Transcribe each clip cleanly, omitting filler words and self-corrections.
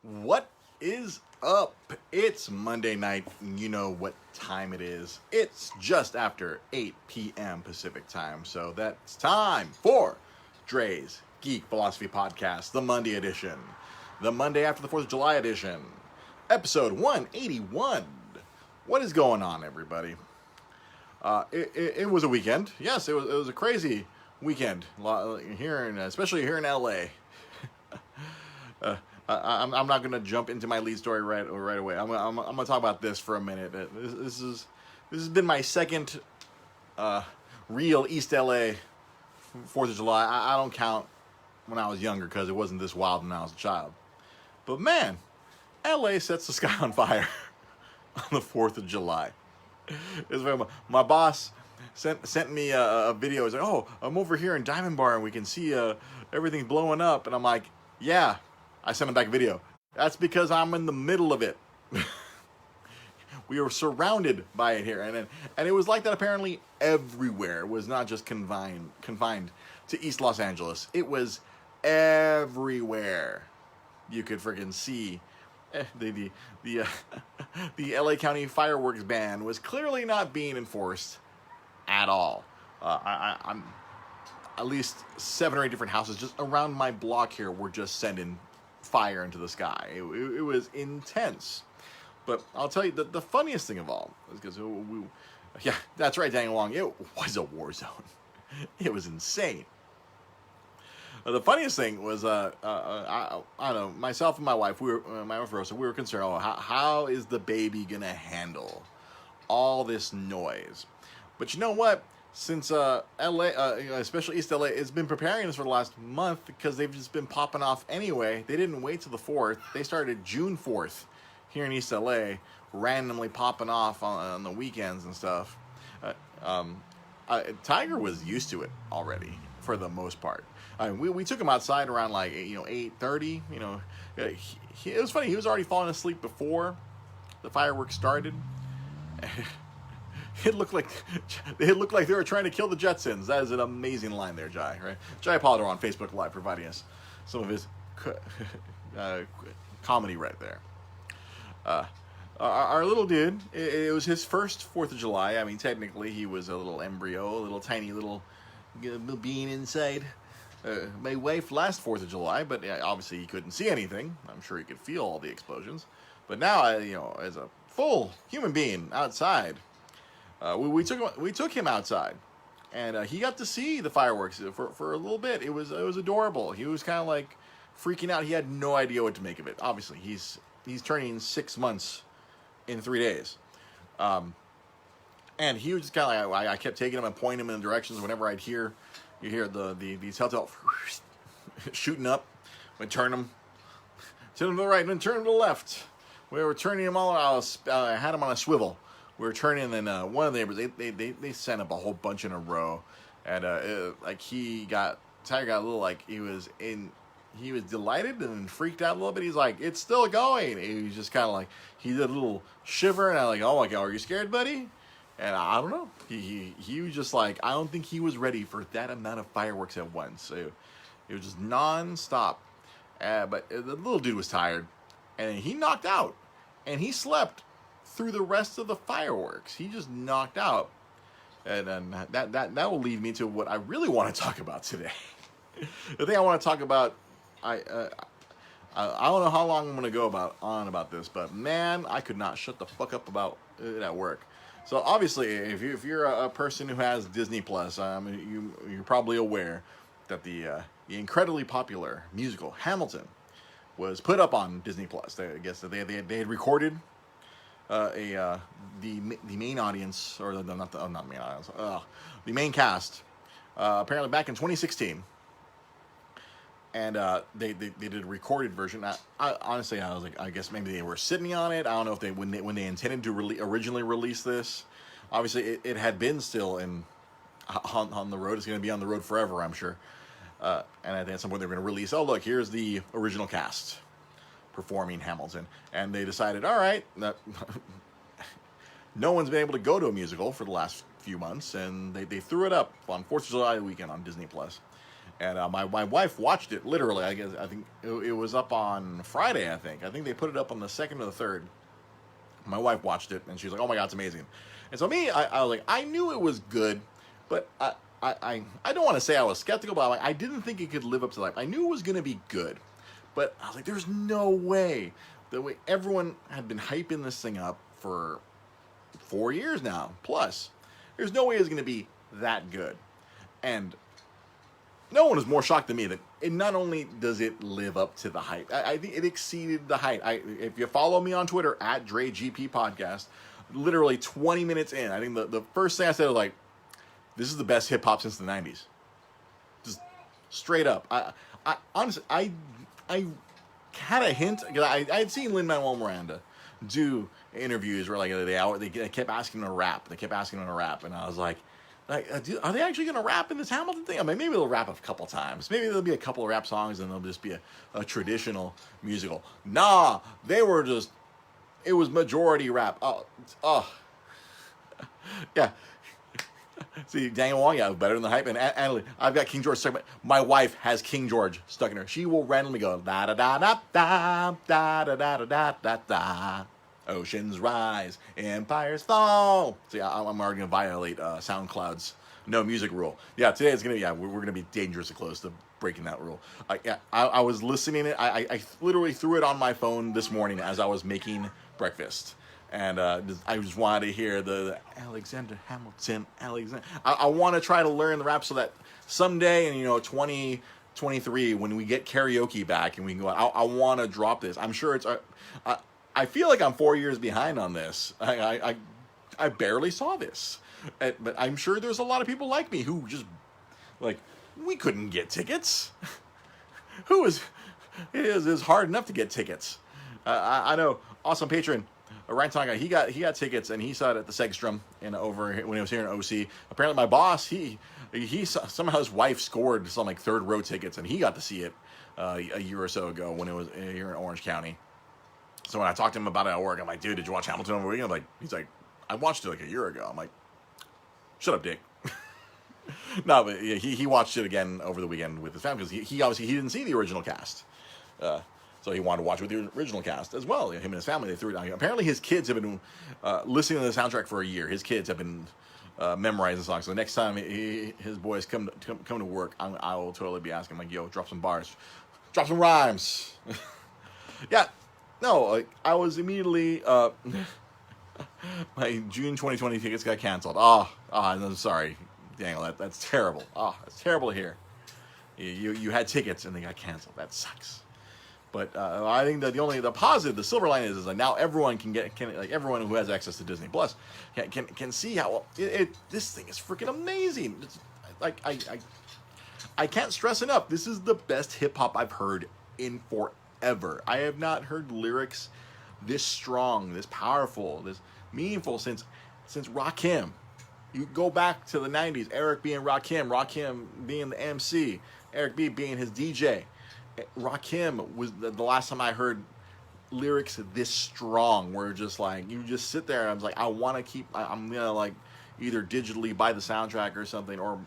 What is up? It's Monday night, and you know what time it is. It's just after 8 p.m. Pacific time, so that's time for Dre's Geek Philosophy Podcast, the Monday edition. The Monday after the 4th of July edition. Episode 181. What is going on, everybody? It was a weekend. Yes, it was a crazy weekend here, especially here in LA. I'm not going to jump into my lead story right away. I'm going to talk about this for a minute. This has been my second real East LA 4th of July. I don't count when I was younger because it wasn't this wild when I was a child. But man, LA sets the sky on fire on the 4th of July. My boss sent me a video. He's like, "Oh, I'm over here in Diamond Bar and we can see everything blowing up." And I'm like, "Yeah." I sent him back a video. That's because I'm in the middle of it. We were surrounded by it here, and it was like that apparently everywhere. It was not just confined to East Los Angeles. It was everywhere. You could freaking see the LA County fireworks ban was clearly not being enforced at all. I'm at least 7 or 8 different houses just around my block here were just sending fire into the sky. It was intense. But I'll tell you, the funniest thing of all is because yeah, that's right, Dang Long, it was a war zone. It was insane. The funniest thing was, I don't know, myself and my wife, my wife Rosa, we were concerned, how is the baby gonna handle all this noise? But you know what? Since LA, especially East LA, has been preparing this for the last month because they've just been popping off anyway. They didn't wait till the 4th. They started June 4th here in East LA, randomly popping off on the weekends and stuff. Tiger was used to it already for the most part. We took him outside around like 8:30. It was funny. He was already falling asleep before the fireworks started. It looked like they were trying to kill the Jetsons. That is an amazing line there, Jai. Right? Jai Potter on Facebook Live providing us some of his comedy right there. Our little dude, it was his first 4th of July. I mean, technically, he was a little embryo, a little tiny little being inside my wife last 4th of July, but obviously he couldn't see anything. I'm sure he could feel all the explosions. But now, as a full human being outside, we took him outside, and he got to see the fireworks for a little bit. It was adorable. He was kind of like freaking out. He had no idea what to make of it. Obviously, he's turning 6 months in 3 days, and he was just kind of like I kept taking him and pointing him in directions. Whenever you hear these telltale shooting up, we turn him to the right and then turn him to the left. We were turning him all. I had him on a swivel. We were turning, and one of the neighbors, they sent up a whole bunch in a row, and Tiger got a little he was delighted and freaked out a little bit. He's like, "It's still going." He was just kind of like, he did a little shiver, and I'm like, "Oh my God, are you scared, buddy?" And I don't know. He was just like, I don't think he was ready for that amount of fireworks at once. So it was just nonstop. But the little dude was tired, and he knocked out, and he slept through the rest of the fireworks. He just knocked out, and that will lead me to what I really want to talk about today. The thing I want to talk about, I don't know how long I'm going to go on about this, but man, I could not shut the fuck up about it at work. So obviously, if you're a person who has Disney Plus, you're probably aware that the incredibly popular musical Hamilton was put up on Disney Plus. I guess that they had recorded the main audience, or the main audience, the main cast, apparently back in 2016, and they did a recorded version. Honestly, I was like, I guess maybe they were sitting on it. I don't know if when they intended to originally release this. Obviously, it had been still on the road. It's going to be on the road forever, I'm sure. And I think at some point they're going to release. Oh, look, here's the original cast performing Hamilton, and they decided, all right, no one's been able to go to a musical for the last few months, and they threw it up on 4th of July weekend on Disney Plus. And my wife watched it literally. I think it was up on Friday. I think they put it up on the 2nd or the 3rd. My wife watched it and she's like, "Oh my God, it's amazing." And so me, I was like, I knew it was good, but I don't want to say I was skeptical, but I didn't think it could live up to life. I knew it was going to be good, but I was like, there's no way. The way everyone had been hyping this thing up for 4 years now plus, there's no way it's going to be that good. And no one is more shocked than me that it not only does it live up to the hype, I think it exceeded the hype. If you follow me on Twitter at DreGP Podcast, literally 20 minutes in, I think the first thing I said was like, this is the best hip hop since the 90s. Just straight up. I honestly, I had a hint, because I had seen Lin-Manuel Miranda do interviews where like they kept asking him to rap. They kept asking him to rap, and I was like, are they actually going to rap in this Hamilton thing? I mean, maybe they'll rap a couple times. Maybe there'll be a couple of rap songs, and there'll just be a traditional musical. Nah, they were just, it was majority rap. Oh, yeah. See, Daniel Wong, yeah, better than the hype. And I've got King George stuck. My wife has King George stuck in her. She will randomly go da da da da da da da da da da da. Oceans rise, empires fall. So yeah, I'm already gonna violate SoundCloud's no music rule. Yeah, today it's gonna we're gonna be dangerously close to breaking that rule. I was listening it. I literally threw it on my phone this morning as I was making breakfast. And I just wanted to hear the Alexander Hamilton, Alexander. I want to try to learn the rap so that someday in 2023 when we get karaoke back and we can go out, I want to drop this. I'm sure it's. I feel like I'm 4 years behind on this. I barely saw this, but I'm sure there's a lot of people like me who just like we couldn't get tickets. It is hard enough to get tickets. I know. Awesome patron. Ryan Tonga, he got tickets and he saw it at the Segstrom over when he was here in OC. Apparently, my boss he somehow his wife scored some like 3rd row tickets and he got to see it a year or so ago when it was here in Orange County. So when I talked to him about it at work, I'm like, "Dude, did you watch Hamilton over the weekend?" He's like, "I watched it like a year ago." I'm like, "Shut up, Dick." No, but he watched it again over the weekend with his family because he obviously he didn't see the original cast. So he wanted to watch it with the original cast as well. Him and his family, they threw it down. Apparently his kids have been listening to the soundtrack for a year. His kids have been memorizing the song. So the next time his boys come to work, I will totally be asking, like, "Yo, drop some bars. Drop some rhymes." Yeah. No, I was immediately... my June 2020 tickets got canceled. I'm sorry. Daniel, that's terrible. That's terrible to hear. You had tickets and they got canceled. That sucks. But I think that the positive, the silver lining is like now everyone can everyone who has access to Disney Plus can see how this thing is freaking amazing. It's, like I can't stress enough. This is the best hip hop I've heard in forever. I have not heard lyrics this strong, this powerful, this meaningful since Rakim. You go back to the 90s, Eric being Rakim being the MC, Eric B being his DJ. Rakim was the last time I heard lyrics this strong, where just like you just sit there and I was like, I want to keep. I'm gonna like either digitally buy the soundtrack or something, or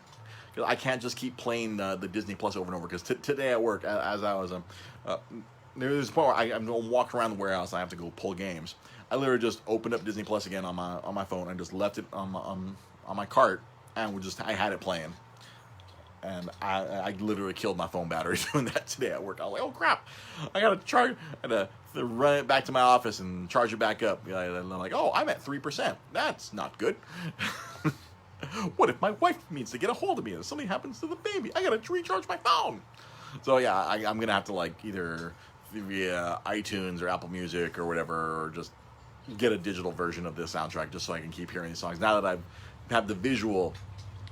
because I can't just keep playing the Disney Plus over and over. Because today at work, as I was there's a point where I'm walking around the warehouse and I have to go pull games. I literally just opened up Disney Plus again on my phone and just left it on my cart and I had it playing. And I literally killed my phone battery doing that today at work. I was like, oh crap, I gotta charge. I had to run it back to my office and charge it back up. And I'm like, oh, I'm at 3%. That's not good. What if my wife needs to get a hold of me and something happens to the baby? I gotta recharge my phone. So yeah, I'm gonna have to like either via iTunes or Apple Music or whatever, or just get a digital version of this soundtrack just so I can keep hearing these songs. Now that I have the visual,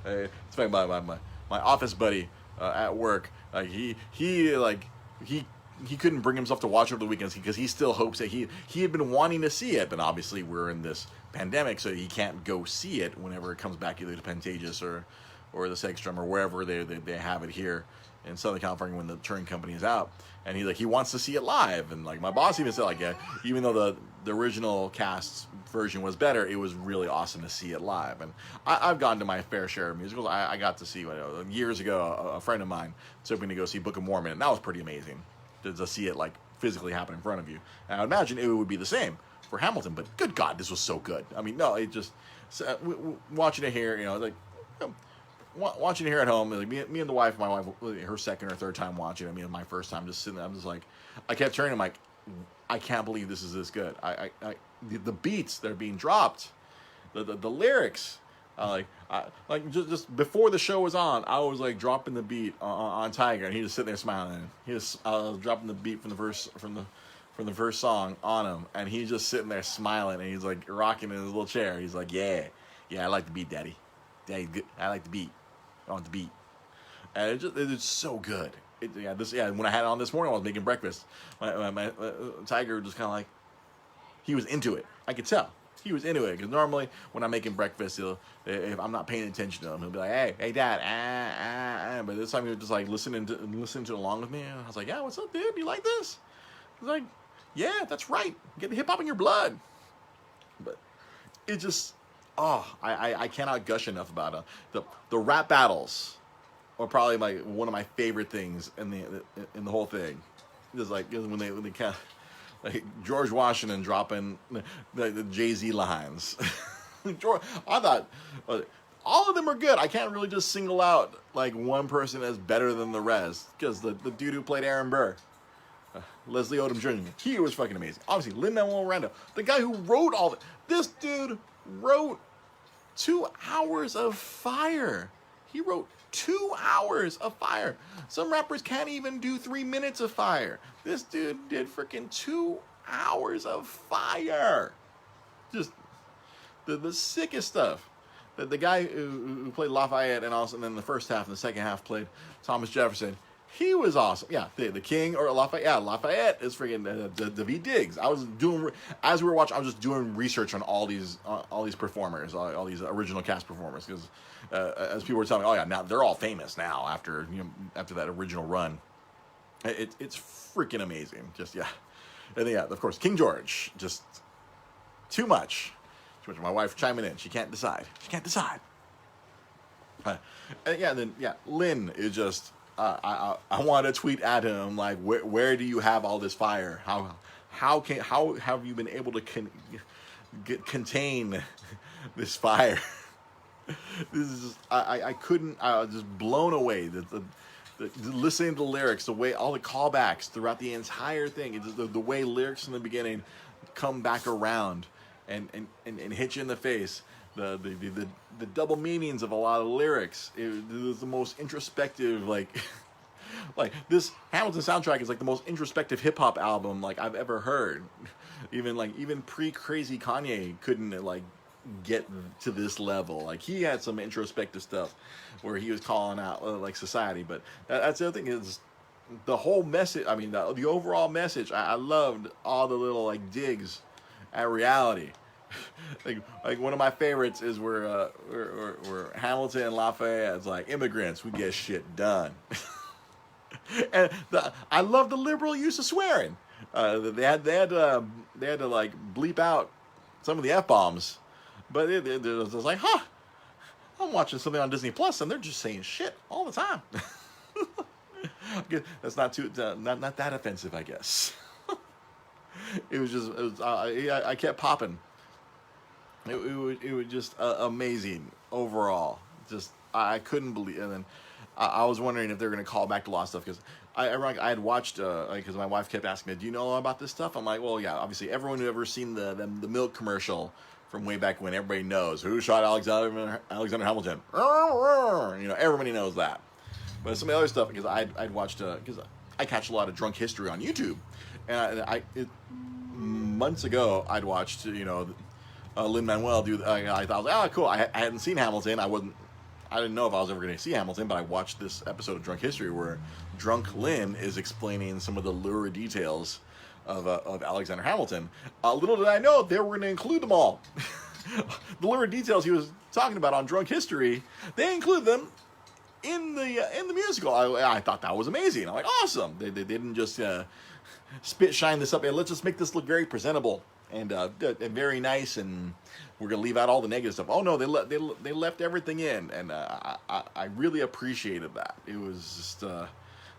it's funny, my office buddy at work, he couldn't bring himself to watch it over the weekends because he still hopes that he had been wanting to see it, but obviously we're in this pandemic, so he can't go see it whenever it comes back either to Pantages or the Segstrom or wherever they have it here in Southern California when the touring company is out. And he wants to see it live, and like my boss even said, like, yeah, even though the original cast version was better, it was really awesome to see it live. And I've gone to my fair share of musicals. I got to see years ago a friend of mine took me to go see Book of Mormon, and that was pretty amazing to see it like physically happen in front of you. And I would imagine it would be the same for Hamilton, but good God, this was so good. I mean, no, it just watching it here, like. Watching it here at home, like me and the wife, my wife, her second or third time watching it, me and my first time just sitting there, I'm just like, I kept turning, I'm like, I can't believe this is this good. The beats that are being dropped, the lyrics, just before the show was on, I was like dropping the beat on Tiger, and he was sitting there smiling. He was dropping the beat from the first song on him, and he's just sitting there smiling, and he's like rocking in his little chair. He's like, yeah, I like the beat, Daddy. I like the beat. I want the beat. And it's so good. When I had it on this morning, I was making breakfast. My Tiger just kind of like, he was into it. I could tell. He was into it. Because normally, when I'm making breakfast, if I'm not paying attention to him, he'll be like, hey, Dad, But this time he was just like listening to along with me. And I was like, yeah, what's up, dude? You like this? He's like, yeah, that's right. Get the hip-hop in your blood. But it just... I cannot gush enough about it. The rap battles are probably one of my favorite things in the whole thing. Just like when they kind of like George Washington dropping the Jay-Z lines. I thought all of them are good. I can't really just single out like one person as better than the rest, because the dude who played Aaron Burr, Leslie Odom Jr., he was fucking amazing. Obviously, Lin-Manuel Miranda, the guy who wrote all of it. This dude wrote 2 hours of fire. He wrote 2 hours of fire. Some rappers can't even do 3 minutes of fire. This dude did freaking 2 hours of fire. Just the sickest stuff. The guy who played Lafayette and then the first half and the second half played Thomas Jefferson. He was awesome. Yeah, the King or Lafayette. Yeah, Lafayette is freaking David Diggs. I was doing, as we were watching, I was just doing research on all these performers, all these original cast performers, because as people were telling me, oh yeah, now they're all famous now after that original run. It's freaking amazing. Just yeah, and then, yeah, of course, King George, just too much. My wife chiming in. She can't decide. Lin is just. I want to tweet at him like, where do you have all this fire? How have you been able to contain this fire? This is just, I couldn't. I was just blown away. The listening to the lyrics, the way all the callbacks throughout the entire thing, it's just the way lyrics in the beginning come back around and hit you in the face. The double meanings of a lot of lyrics. It was the most introspective, like this Hamilton soundtrack is like the most introspective hip hop album like I've ever heard. Even pre-crazy Kanye couldn't like get to this level. Like he had some introspective stuff where he was calling out like society, but that's the other thing is the whole message. I mean the overall message. I loved all the little like digs at reality. like one of my favorites is where Hamilton and Lafayette is like, immigrants, we get shit done. And I love the liberal use of swearing. They had to like bleep out some of the F-bombs, but it was like, I'm watching something on Disney Plus and they're just saying shit all the time. That's not that offensive, I guess. I kept popping. It was just amazing overall. Just I couldn't believe. And then I was wondering if they're going to call back to lost stuff, because I had watched because my wife kept asking me, "Do you know about this stuff?" I'm like, "Well, yeah. Obviously, everyone who ever seen the milk commercial from way back when, everybody knows who shot Alexander Hamilton. Everybody knows that." But some of the other stuff, because I'd watched because I catch a lot of drunk history on YouTube, and months ago I'd watched Lin-Manuel do. I thought, cool. I hadn't seen Hamilton. I didn't know if I was ever going to see Hamilton, but I watched this episode of Drunk History where Drunk Lin is explaining some of the lurid details of Alexander Hamilton. Little did I know they were going to include them all. The lurid details he was talking about on Drunk History, they include them in the musical. I thought that was amazing. I'm like, awesome. They didn't just spit shine this up, and let's just make this look very presentable and very nice, and we're gonna leave out all the negative stuff. Oh no, they left everything in, and I really appreciated that. It was just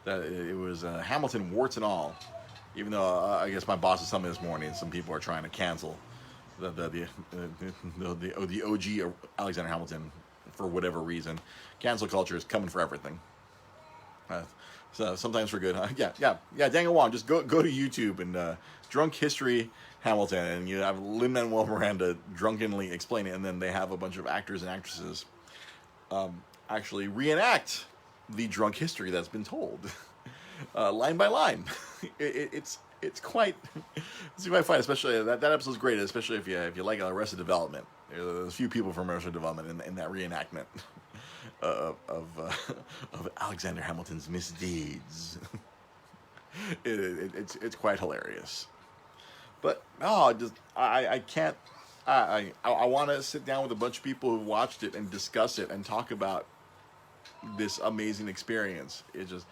that it was Hamilton warts and all. Even though I guess my boss is telling me this morning, some people are trying to cancel the OG Alexander Hamilton for whatever reason. Cancel culture is coming for everything. So sometimes for good. Daniel Wong, just go to YouTube and Drunk History Hamilton, and you have Lin-Manuel Miranda drunkenly explain it, and then they have a bunch of actors and actresses actually reenact the drunk history that's been told, line by line. It's quite fun, especially that episode's great, especially if you like Arrested Development. There's a few people from Arrested Development in that reenactment of Alexander Hamilton's misdeeds. It's quite hilarious. But no, I can't. I want to sit down with a bunch of people who watched it and discuss it and talk about this amazing experience. It just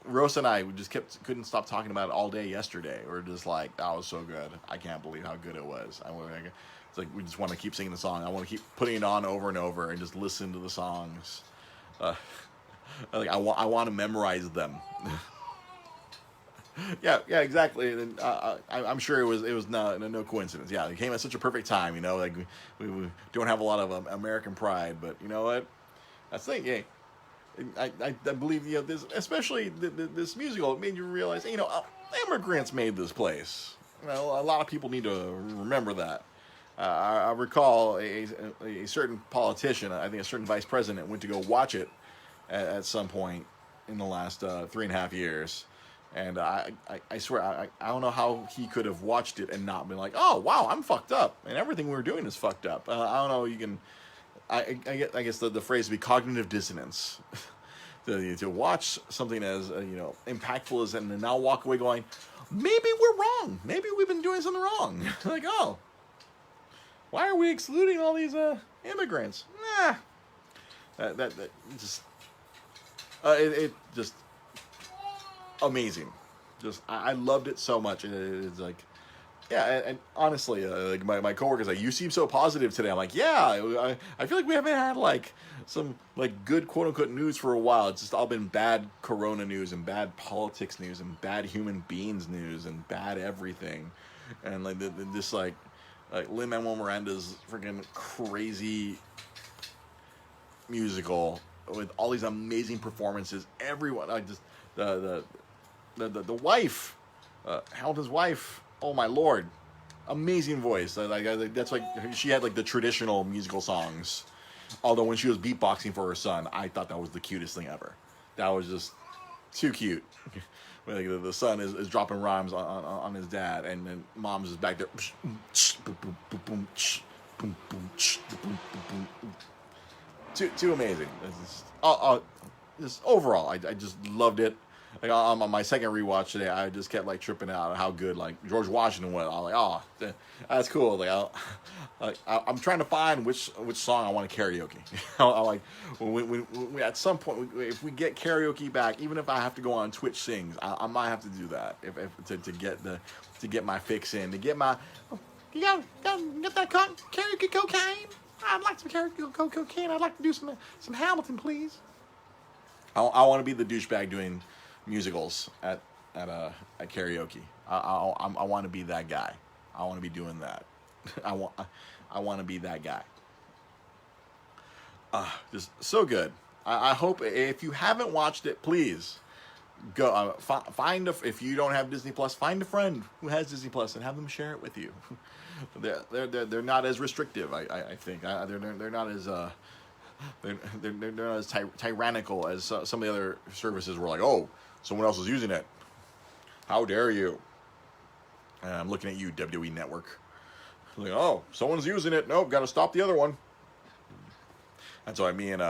Rosa and I just couldn't stop talking about it all day yesterday. We're just like, that was so good. I can't believe how good it was. It's like we just want to keep singing the song. I want to keep putting it on over and over and just listen to the songs. I want to memorize them. Yeah, exactly. And I'm sure it was no coincidence. Yeah, it came at such a perfect time. You know, like we don't have a lot of American pride, but you know what? That's the thing. Yeah, I believe this, especially this musical. It made you realize, immigrants made this place. A lot of people need to remember that. I recall a certain politician, I think a certain vice president, went to go watch it at some point in the last 3.5 years. And I swear, I don't know how he could have watched it and not been like, oh, wow, I'm fucked up. And everything we were doing is fucked up. I don't know, you can... I guess the phrase would be cognitive dissonance. to watch something as impactful as that, and now walk away going, maybe we're wrong. Maybe we've been doing something wrong. Like, oh, why are we excluding all these immigrants? Nah, that just it just amazing. Just I loved it so much. It's like. Yeah, and honestly, like my coworkers like, you seem so positive today. I'm like, yeah, I feel like we haven't had like some like good quote unquote news for a while. It's just all been bad Corona news and bad politics news and bad human beings news and bad everything, and like this like Lin-Manuel Miranda's freaking crazy musical with all these amazing performances. Everyone, I just the wife, Hamilton's wife. Oh my lord, amazing voice. That's like she had like the traditional musical songs. Although when she was beatboxing for her son, I thought that was the cutest thing ever. That was just too cute. Like the son is dropping rhymes on his dad, and then mom's just back there. Too amazing. Just overall, I just loved it. Like on my second rewatch today, I just kept like tripping out how good like George Washington was. I was like, oh, that's cool. Like I'm trying to find which song I want to karaoke. I like when we at some point if we get karaoke back, even if I have to go on Twitch Sings, I might have to do that to get my fix in, to get my you got get that karaoke cocaine. I'd like some karaoke cocaine. I'd like to do some Hamilton, please. I want to be the douchebag doing musicals at karaoke. I want to be that guy. I want to be doing that. I want to be that guy. Just so good. I hope if you haven't watched it, please go find if you don't have Disney Plus, find a friend who has Disney Plus and have them share it with you. They're not as restrictive. I think they're not as they're not as tyrannical as some of the other services were like, oh, someone else is using it. How dare you? And I'm looking at you, WWE Network. Like, oh, someone's using it. Nope, got to stop the other one. That's why me and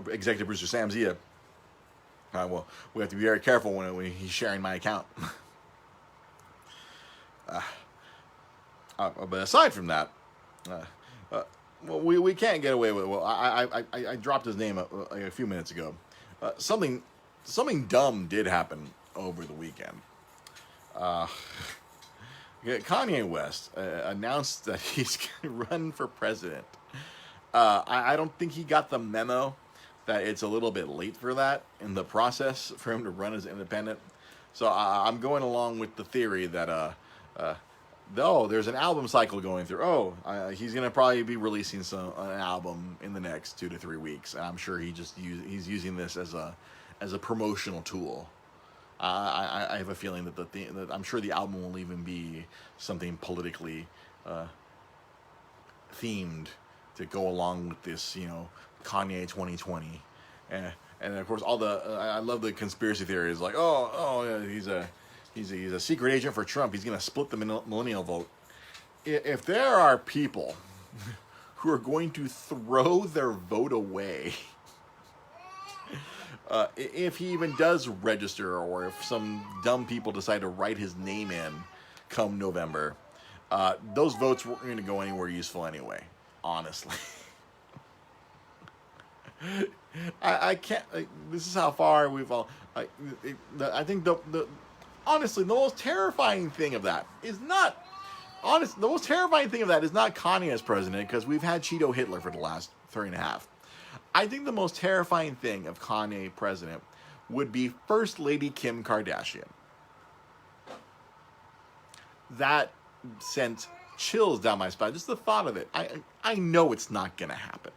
executive producer Sam Zia, well, we have to be very careful when he's sharing my account. But aside from that, well, we can't get away with it. Well, I dropped his name a few minutes ago. Something dumb did happen over the weekend. Kanye West announced that he's going to run for president. I don't think he got the memo that it's a little bit late for that in the process for him to run as independent. So I'm going along with the theory that there's an album cycle going through. He's gonna probably be releasing an album in the next 2 to 3 weeks, and I'm sure he's using this as a promotional tool. I have a feeling that I'm sure the album will even be something politically themed to go along with this, Kanye 2020, and of course I love the conspiracy theories like yeah, he's a secret agent for Trump. He's gonna split the millennial vote. If there are people who are going to throw their vote away, if he even does register, or if some dumb people decide to write his name in come November, those votes weren't going to go anywhere useful anyway, honestly. I can't. This is how far we've all. I think honestly, the most terrifying thing of that is not. The most terrifying thing of that is not Kanye as president, because we've had Cheeto Hitler for the last 3.5. I think the most terrifying thing of Kanye president would be First Lady Kim Kardashian. That sent chills down my spine. Just the thought of it. I know it's not going to happen.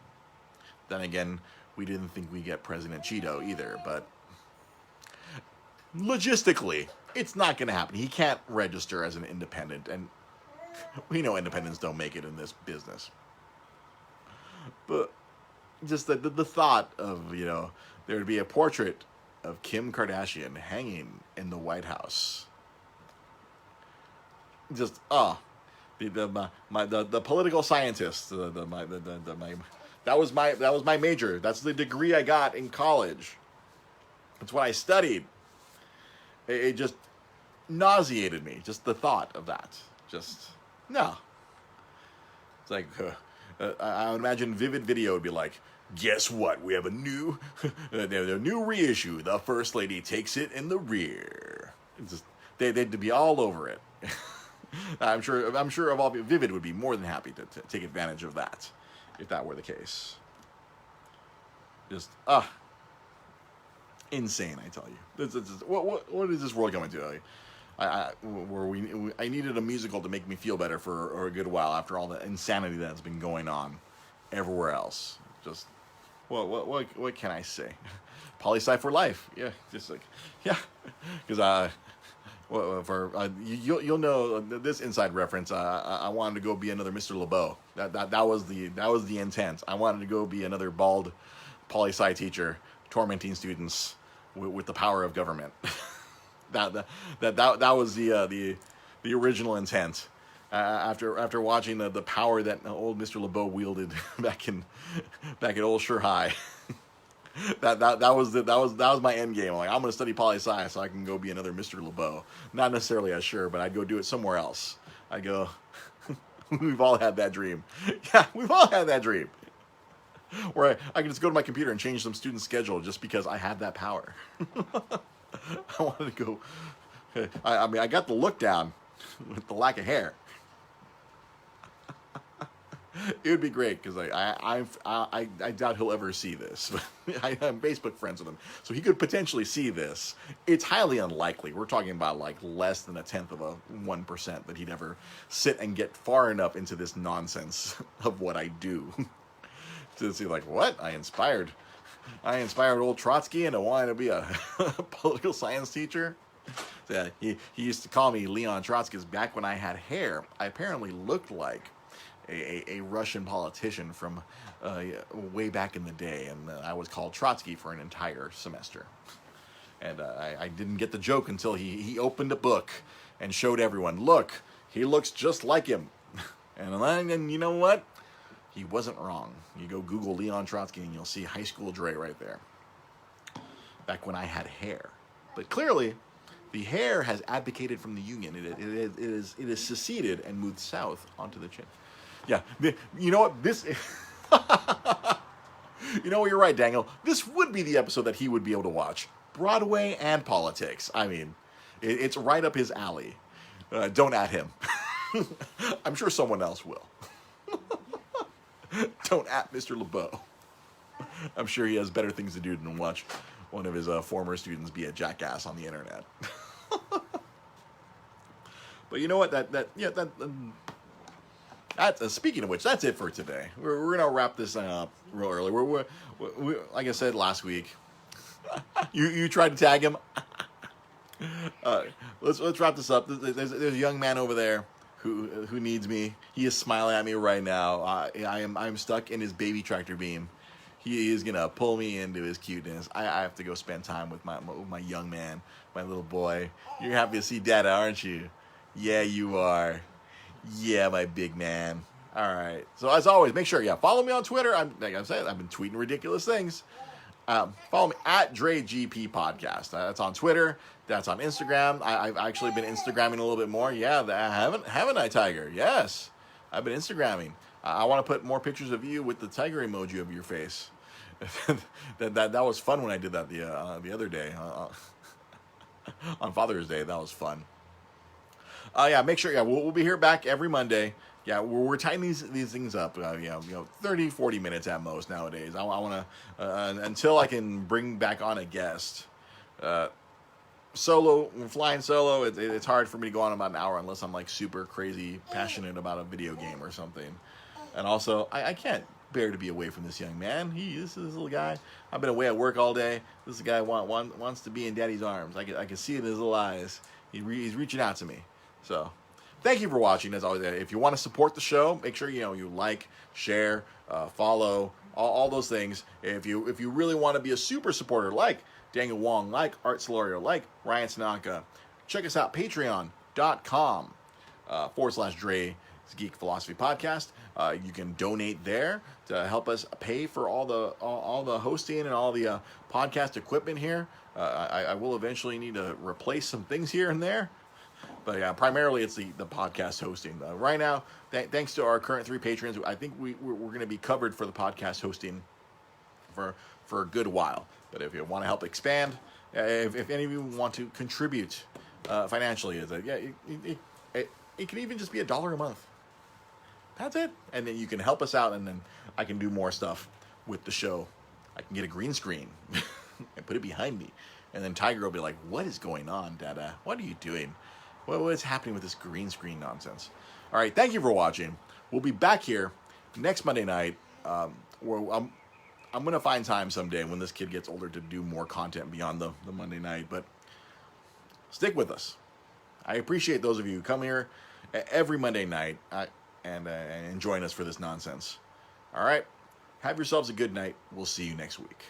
Then again, we didn't think we'd get President Cheeto either, but logistically, it's not going to happen. He can't register as an independent, and we know independents don't make it in this business. But just the thought of, there would be a portrait of Kim Kardashian hanging in the White House. Just, the political scientist, that was my major. That's the degree I got in college. That's what I studied. It just nauseated me. Just the thought of that. Just, no. It's like, I would imagine Vivid Video would be like, guess what? We have a new reissue. The First Lady takes it in the rear. Just, they'd be all over it. I'm sure of all Vivid would be more than happy to take advantage of that, if that were the case. Just insane, I tell you. What is this world coming to? I needed a musical to make me feel better for a good while after all the insanity that's been going on everywhere else. Just what can I say? Poli-sci for life. Yeah, just like, yeah, because you'll know this inside reference. I wanted to go be another Mr. LeBeau. That was the intent. I wanted to go be another bald poli-sci teacher tormenting students with the power of government. that was the original intent. After watching the power that old Mr. LeBeau wielded back at Old Sure High. that was my end game. I'm like, I'm gonna study poli-sci so I can go be another Mr. LeBeau. Not necessarily as sure, but I'd go do it somewhere else. I'd go. We've all had that dream. Yeah, we've all had that dream. Where I can just go to my computer and change some student schedule just because I had that power. I wanted to go. I mean, I got the look down with the lack of hair. It would be great because I doubt he'll ever see this. I'm Facebook friends with him, so he could potentially see this. It's highly unlikely. We're talking about like less than 1% that he'd ever sit and get far enough into this nonsense of what I do to see like, what? I inspired old Trotsky into wanting to be a political science teacher. So, he used to call me Leon Trotsky back when I had hair. I apparently looked like a Russian politician from way back in the day, and I was called Trotsky for an entire semester. And I didn't get the joke until he opened a book and showed everyone, look, he looks just like him. And you know what? He wasn't wrong. You go Google Leon Trotsky and you'll see High School Dre right there. Back when I had hair. But clearly, the hair has abdicated from the Union. It is seceded and moved south onto the chin. Yeah, you know what? This, you know what? You're right, Daniel. This would be the episode that he would be able to watch. Broadway and politics. I mean, It's right up his alley. Don't at him. I'm sure someone else will. Don't at Mr. LeBeau. I'm sure he has better things to do than watch one of his former students be a jackass on the internet. But you know what? Speaking of which, that's it for today. We're gonna wrap this thing up real early. We like I said last week. You tried to tag him. Let's wrap this up. There's a young man over there who needs me. He is smiling at me right now. I'm stuck in his baby tractor beam. He is gonna pull me into his cuteness. I have to go spend time with my young man, my little boy. You're happy to see Dada, aren't you? Yeah, you are. Yeah, my big man. All right. So as always, make sure follow me on Twitter. Like I said, I've been tweeting ridiculous things. Follow me at DreGP Podcast. That's on Twitter. That's on Instagram. I've actually been Instagramming a little bit more. Yeah, haven't I, Tiger? Yes, I've been Instagramming. I want to put more pictures of you with the tiger emoji of your face. that was fun when I did that the other day on Father's Day. That was fun. Make sure. We'll be here back every Monday. Yeah, we're tightening these things up. 30, 40 minutes at most nowadays. I want to until I can bring back on a guest. Flying solo, it's hard for me to go on about an hour unless I'm like super crazy passionate about a video game or something. And also, I can't bear to be away from this young man. This little guy. I've been away at work all day. This guy wants to be in Daddy's arms. I can see it in his little eyes. He's reaching out to me. So, thank you for watching. As always, if you want to support the show, make sure you like, share, follow, all those things. If you really want to be a super supporter, like Daniel Wong, like Art Solorio, like Ryan Tanaka, check us out, patreon.com /Dre Geek Philosophy Podcast. You can donate there to help us pay for all the hosting and all the podcast equipment here. I will eventually need to replace some things here and there. But yeah, primarily it's the podcast hosting. Right now, thanks to our current 3 patrons, I think we're going to be covered for the podcast hosting for a good while. But if you want to help expand, if any of you want to contribute financially, it can even just be $1 a month. That's it. And then you can help us out, and then I can do more stuff with the show. I can get a green screen and put it behind me. And then Tiger will be like, "What is going on, Dada? What are you doing? What is happening with this green screen nonsense?" All right, thank you for watching. We'll be back here next Monday night. Where I'm going to find time someday when this kid gets older to do more content beyond the Monday night. But stick with us. I appreciate those of you who come here every Monday night and join us for this nonsense. All right, have yourselves a good night. We'll see you next week.